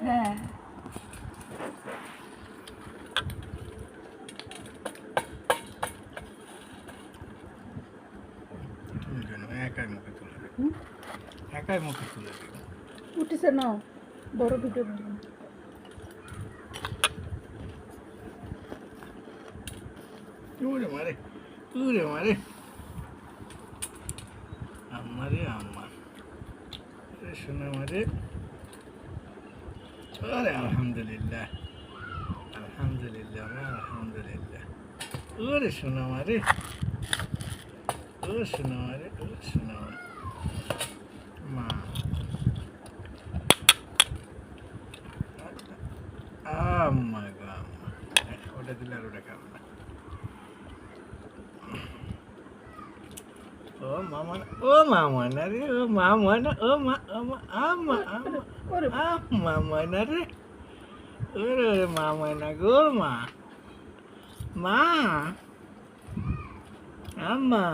হ্যাঁ একাই মুখে তুলে দেবে, একাই মুখে তুলে দেবে। উঠেছে না বড় ভিডিও বানাবো। উড়ে মারে, উড়ে মারে, আমারে আমার শোনা মারে। আরে আলহামদুলিল্লাহ, আলহামদুলিল্লাহ, আলহামদুলিল্লাহ। ওরে শোনা মারে, ও শোনা মারে, ও শোনা মারে। মা আম্মা গো আম্মা, ওটা দিলে আর ওটা খাবো না। ও মামা না, ও মামা না রে, ও মামা না, ও মা, ও মা, আম্মা, আম্মা, ওরে মামা না রে, ওরে মামা না গো মা, মা, আম্মা,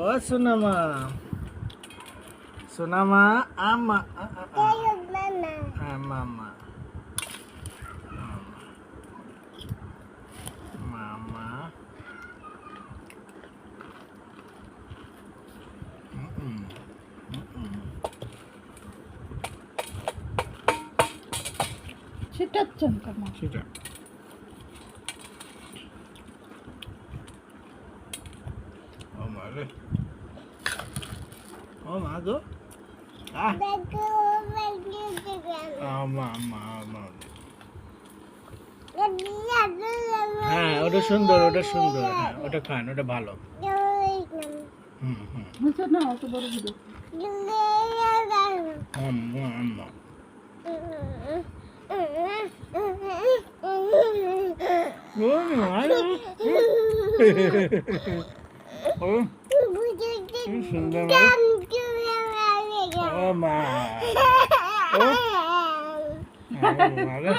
ও সোনা মা, সোনা মা, আম্মা, মামা, মামা, ছিটাচ্ছেন কেন? সেটা ও মা রে, ও মা গো, আম্মা, আম্মা, আম্মা। হ্যাঁ ওটা সুন্দর, ওটা সুন্দর, হ্যাঁ ওটা খান, ওটা ভালো। হুম হুম, হয়েছে না অত বড় ভিডিও। আম্মা, আম্মা। ও মা রে, ও কি সুন্দর মা, ও মা, ও মা রে।